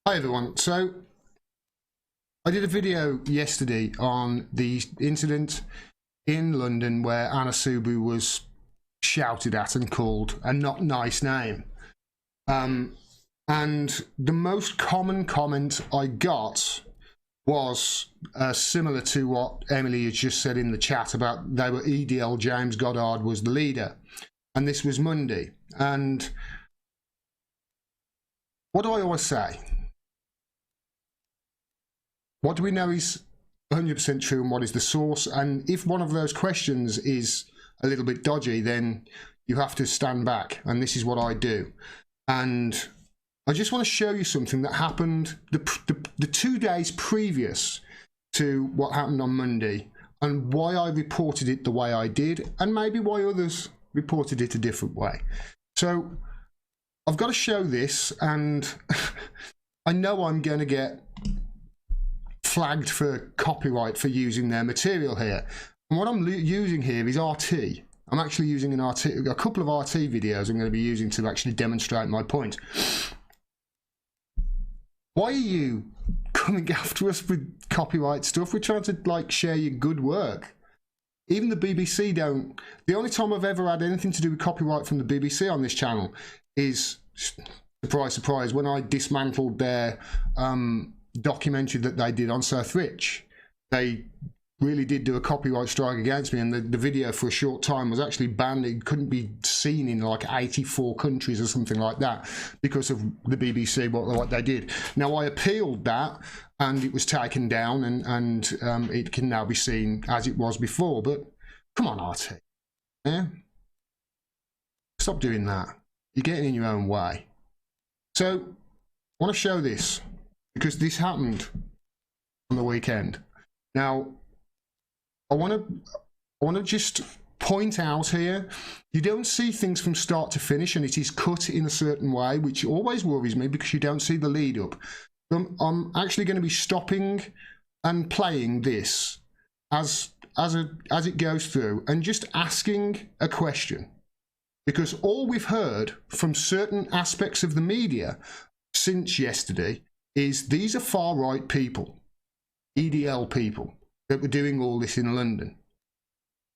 Hi everyone. So I did a video yesterday on the incident in London where Anna Subu was shouted at and called a not nice name. And the most common comment I got was similar to what Emily has just said in the chat about they were EDL, James Goddard was the leader. And this was Monday. And what do I always say? What do we know is 100% true and what is the source? And if one of those questions is a little bit dodgy, then you have to stand back. And this is what I do. And I just want to show you something that happened the 2 days previous to what happened on Monday and why I reported it the way I did and maybe why others reported it a different way. So I've got to show this, and I know I'm going to get flagged for copyright for using their material here. And what I'm using here is RT. I'm actually using a couple of RT videos I'm going to be using to actually demonstrate my point. Why are you coming after us with copyright stuff? We're trying to like share your good work. Even the BBC don't. The only time I've ever had anything to do with copyright from the BBC on this channel is, surprise, surprise, when I dismantled their documentary that they did on South Rich. They really did do a copyright strike against me, and the video for a short time was actually banned. It couldn't be seen in like 84 countries or something like that because of the BBC, what they did. Now I appealed that and it was taken down, and it can now be seen as it was before. But come on, RT, yeah, stop doing that. You're getting in your own way. So I want to show this because this happened on the weekend. Now I want to just point out here, you don't see things from start to finish, and it is cut in a certain way, which always worries me because you don't see the lead up. I'm actually going to be stopping and playing this as it goes through and just asking a question, because all we've heard from certain aspects of the media since yesterday is these are far right people, EDL people, that were doing all this in London.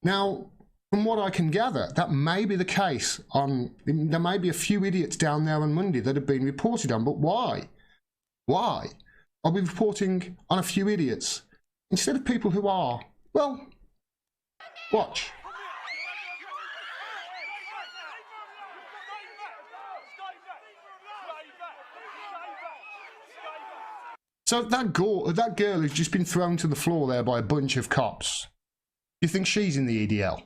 Now, from what I can gather, that may be the case. There may be a few idiots down there on Monday that have been reported on, but why? Why are we reporting on a few idiots instead of people who are? Well, watch. So that girl who's just been thrown to the floor there by a bunch of cops, you think she's in the EDL?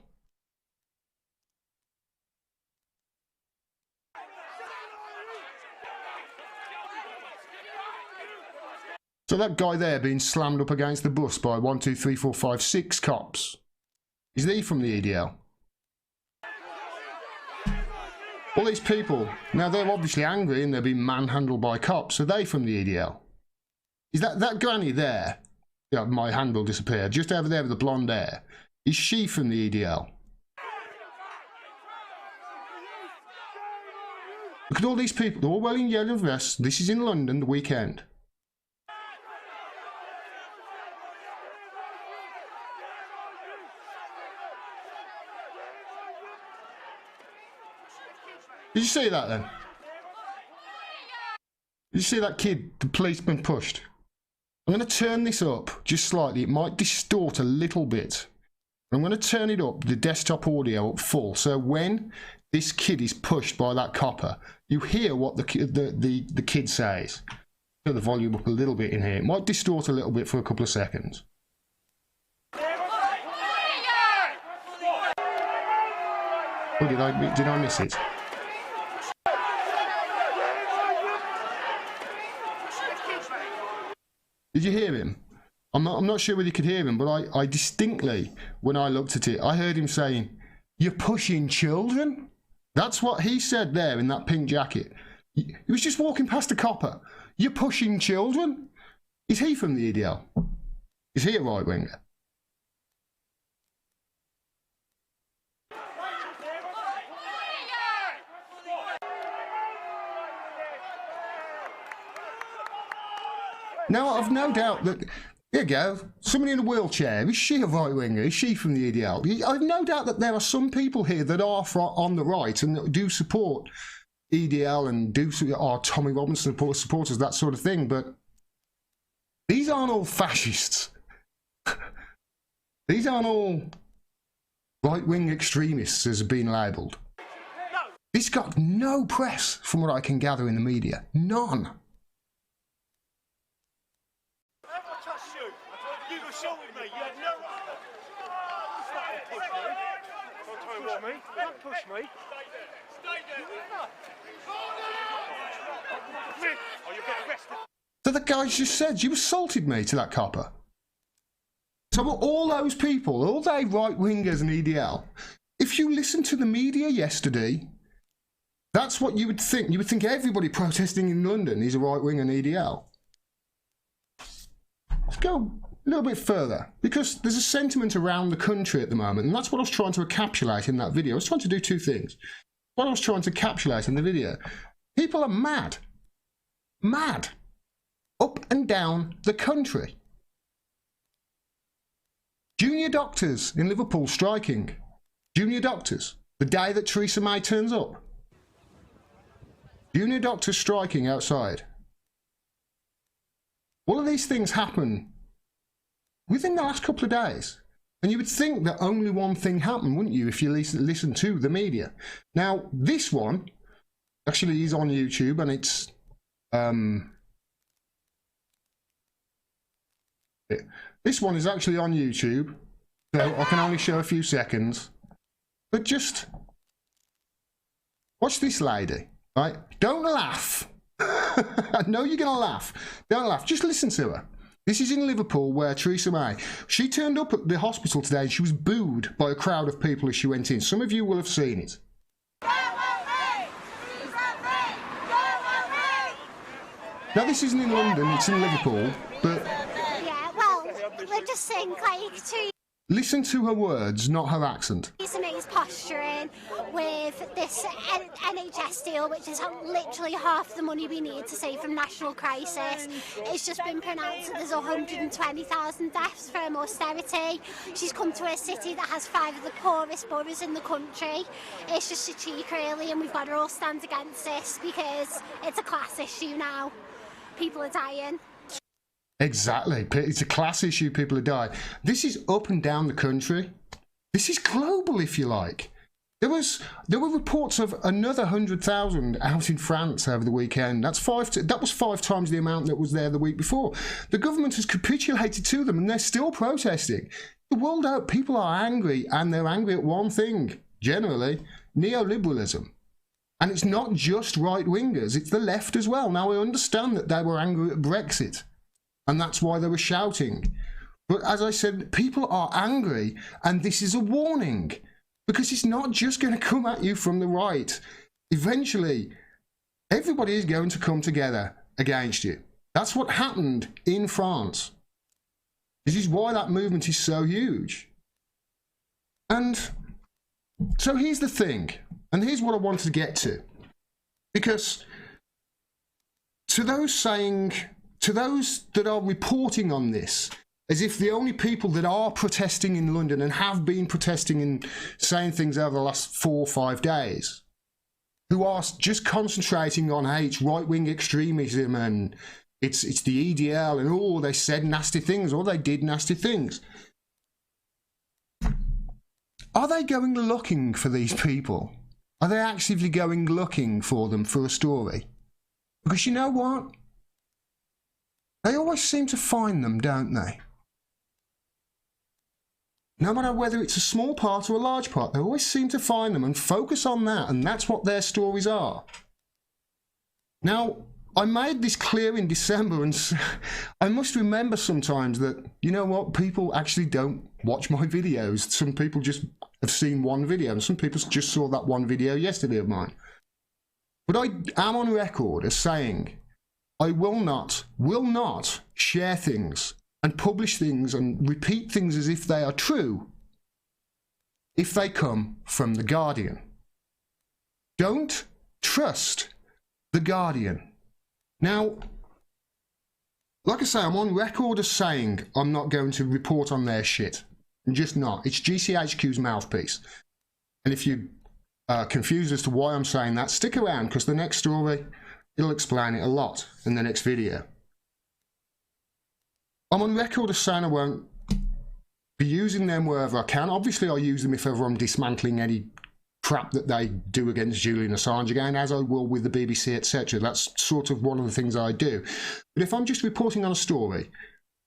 So that guy there being slammed up against the bus by 1, 2, 3, 4, 5, 6 cops, is he from the EDL? All these people, now they're obviously angry and they're being manhandled by cops. Are they from the EDL? Is that granny there? Yeah, my hand will disappear. Just over there with the blonde hair. Is she from the EDL? Look at all these people. They're all wearing yellow vests. This is in London, the weekend. Did you see that then? Did you see that kid, the policeman pushed? I'm going to turn this up just slightly. It might distort a little bit. I'm going to turn it up, the desktop audio up full. So when this kid is pushed by that copper, you hear what the kid says. Turn the volume up a little bit in here. It might distort a little bit for a couple of seconds. Oh, did I miss it? Did you hear him? I'm not sure whether you could hear him, but I distinctly, when I looked at it, I heard him saying, "You're pushing children?" That's what he said there in that pink jacket. He was just walking past a copper. "You're pushing children?" Is he from the EDL? Is he a right-winger? Now, I've no doubt that, here you go, somebody in a wheelchair, is she a right-winger? Is she from the EDL? I've no doubt that there are some people here that are on the right and do support EDL and are Tommy Robinson supporters, that sort of thing, but these aren't all fascists. These aren't all right-wing extremists, as have been labelled. This got no press, from what I can gather in the media. None. You assaulted me. You had no right. Don't push me. Don't push me. Stay there. Or you get arrested. So the guy just said, you assaulted me, to that copper. So all those people, all they right-wingers and EDL, if you listen to the media yesterday, that's what you would think. You would think everybody protesting in London is a right-wing and EDL. Let's go a little bit further, because there's a sentiment around the country at the moment, and that's what I was trying to encapsulate in that video. I was trying to do two things. What I was trying to encapsulate in the video. People are mad. Mad. Up and down the country. Junior doctors in Liverpool striking. Junior doctors. The day that Theresa May turns up. Junior doctors striking outside. All of these things happen within the last couple of days. And you would think that only one thing happened, wouldn't you, if you listen to the media. Now, this one actually is on YouTube, and it's... this one is actually on YouTube, so I can only show a few seconds. But just watch this lady, right? Don't laugh. I know you're going to laugh. Don't laugh. Just listen to her. This is in Liverpool, where Theresa May, she turned up at the hospital today and she was booed by a crowd of people as she went in. Some of you will have seen it. Now, this isn't in London, it's in Liverpool, but... Yeah, well, we're just saying, like, to... Listen to her words, not her accent. He's posturing with this NHS deal, which is literally half the money we need to save from national crisis. It's just been pronounced that there's 120,000 deaths from austerity. She's come to a city that has 5 of the poorest boroughs in the country. It's just a cheek, really, and we've got to all stand against this because it's a class issue now. People are dying. Exactly. It's a class issue. People are dying. This is up and down the country. This is global, if you like. There were reports of another 100,000 out in France over the weekend. That was 5 times the amount that was there the week before. The government has capitulated to them, and they're still protesting. The world out, people are angry, and they're angry at one thing, generally, neoliberalism. And it's not just right-wingers, it's the left as well. Now, I understand that they were angry at Brexit, and that's why they were shouting. But as I said, people are angry, and this is a warning, because it's not just going to come at you from the right. Eventually, everybody is going to come together against you. That's what happened in France. This is why that movement is so huge. And so here's the thing, and here's what I wanted to get to. Because to those that are reporting on this, as if the only people that are protesting in London and have been protesting and saying things over the last 4 or 5 days, who are just concentrating on, hey, it's right-wing extremism and it's the EDL and, oh, they said nasty things or they did nasty things. Are they going looking for these people? Are they actively going looking for them for a story? Because you know what? They always seem to find them, don't they? No matter whether it's a small part or a large part, they always seem to find them and focus on that, and that's what their stories are. Now, I made this clear in December, and I must remember sometimes that, you know what, people actually don't watch my videos. Some people just have seen one video, and some people just saw that one video yesterday of mine. But I am on record as saying I will not share things and publish things and repeat things as if they are true if they come from The Guardian. Don't trust The Guardian. Now, Like I say, I'm on record as saying I'm not going to report on their shit. I'm just not. It's GCHQ's mouthpiece. And if you are confused as to why I'm saying that, stick around, because the next story, it'll explain it a lot in the next video. I'm on record as saying I won't be using them wherever I can. Obviously, I use them if ever I'm dismantling any crap that they do against Julian Assange again, as I will with the BBC, etc. That's sort of one of the things I do. But if I'm just reporting on a story,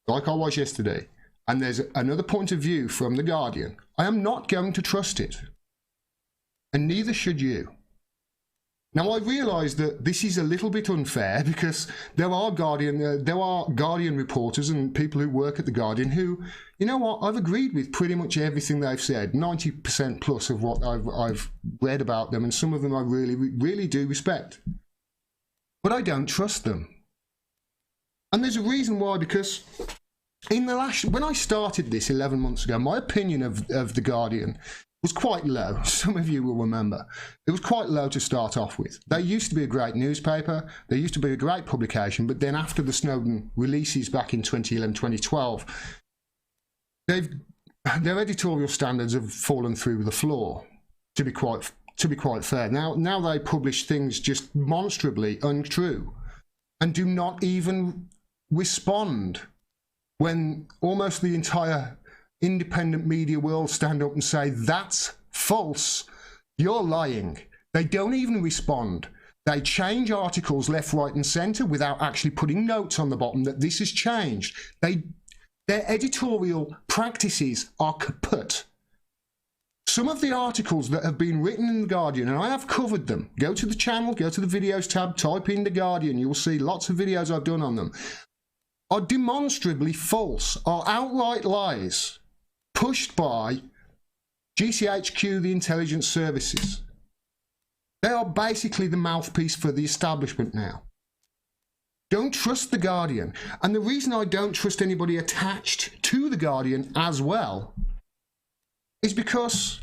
like I was yesterday, and there's another point of view from The Guardian, I am not going to trust it. And neither should you. Now, I realise that this is a little bit unfair, because there are Guardian reporters and people who work at The Guardian who, you know what, I've agreed with pretty much everything they've said, 90% plus of what I've read about them, and some of them I really, really do respect. But I don't trust them. And there's a reason why, because when I started this 11 months ago, my opinion of The Guardian was quite low. Some of you will remember. It was quite low to start off with. They used to be a great newspaper. They used to be a great publication. But then after the Snowden releases back in 2011, 2012, their editorial standards have fallen through the floor, to be quite fair. Now they publish things just monstrously untrue and do not even respond when almost the entire independent media world stand up and say, that's false, you're lying. They don't even respond. They change articles left, right and centre without actually putting notes on the bottom that this has changed. Their editorial practices are kaput. Some of the articles that have been written in The Guardian, and I have covered them, go to the channel, go to the videos tab, type in The Guardian, you'll see lots of videos I've done on them, are demonstrably false, are outright lies, pushed by GCHQ, the intelligence services. They are basically the mouthpiece for the establishment now. Don't trust The Guardian. And the reason I don't trust anybody attached to The Guardian as well is because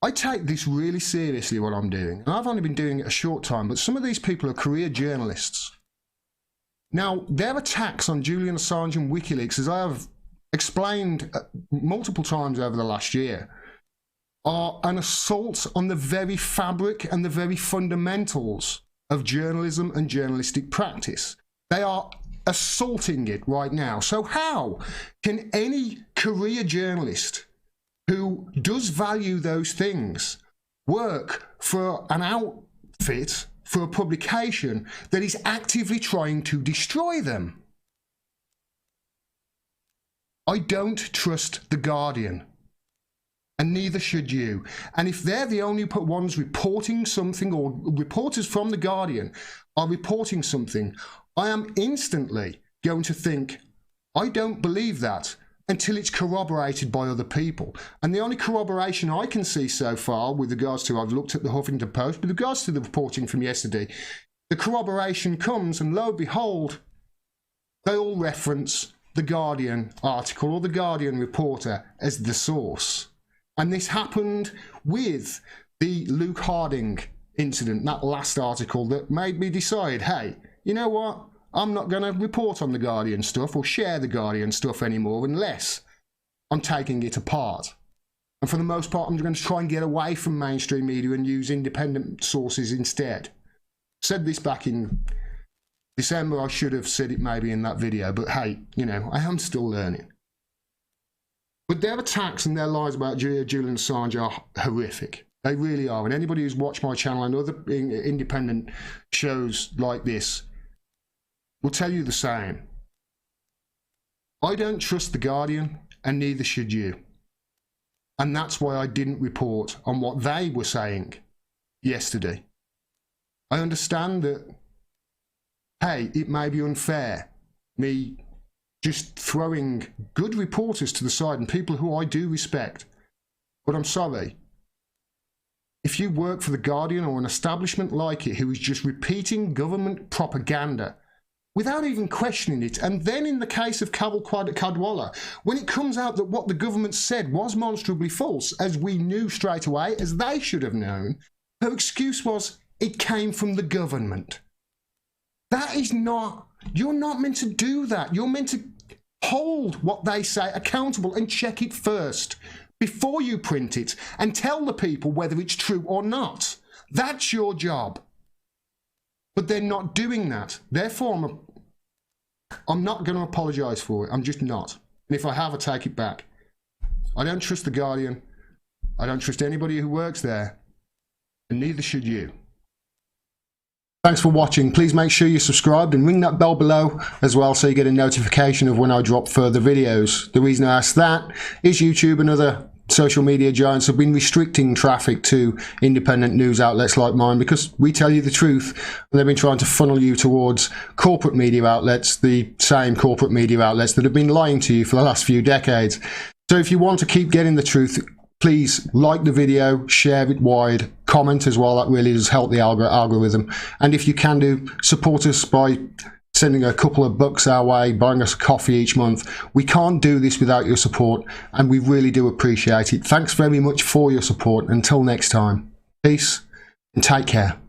I take this really seriously, what I'm doing. And I've only been doing it a short time, but some of these people are career journalists. Now, their attacks on Julian Assange and WikiLeaks, as I have explained multiple times over the last year, are an assault on the very fabric and the very fundamentals of journalism and journalistic practice. They are assaulting it right now. So how can any career journalist who does value those things work for an outfit, for a publication that is actively trying to destroy them? I don't trust The Guardian, and neither should you. And if they're the only ones reporting something, or reporters from The Guardian are reporting something, I am instantly going to think, I don't believe that until it's corroborated by other people. And the only corroboration I can see so far with regards to, I've looked at the Huffington Post, with regards to the reporting from yesterday, the corroboration comes, and lo and behold, they all reference the Guardian article or the Guardian reporter as the source. And this happened with the Luke Harding incident, that last article that made me decide, hey, you know what? I'm not going to report on the Guardian stuff or share the Guardian stuff anymore unless I'm taking it apart. And for the most part, I'm going to try and get away from mainstream media and use independent sources instead. Said this back in December. I should have said it maybe in that video, but hey, you know, I am still learning. But their attacks and their lies about Julian Assange are horrific. They really are. And anybody who's watched my channel and other independent shows like this will tell you the same. I don't trust The Guardian, and neither should you. And that's why I didn't report on what they were saying yesterday. I understand that, hey, it may be unfair, me just throwing good reporters to the side and people who I do respect. But I'm sorry. If you work for The Guardian or an establishment like it who is just repeating government propaganda without even questioning it, and then in the case of Kavil Kadwala, when it comes out that what the government said was monstrously false, as we knew straight away, as they should have known, her excuse was, it came from the government. That is not You're not meant to do that. You're meant to hold what they say accountable and check it first before you print it and tell the people whether it's true or not. That's your job. But they're not doing that. Therefore, I'm not going to apologise for it. I'm just not. And if I have, I take it back. I don't trust The Guardian. I don't trust anybody who works there. And neither should you. Thanks for watching. Please make sure you're subscribed and ring that bell below as well so you get a notification of when I drop further videos. The reason I ask that is YouTube and other social media giants have been restricting traffic to independent news outlets like mine because we tell you the truth, and they've been trying to funnel you towards corporate media outlets, the same corporate media outlets that have been lying to you for the last few decades. So if you want to keep getting the truth, please like the video, share it wide, comment as well. That really does help the algorithm. And if you can do, support us by sending a couple of bucks our way, buying us a coffee each month. We can't do this without your support, and we really do appreciate it. Thanks very much for your support. Until next time, peace and take care.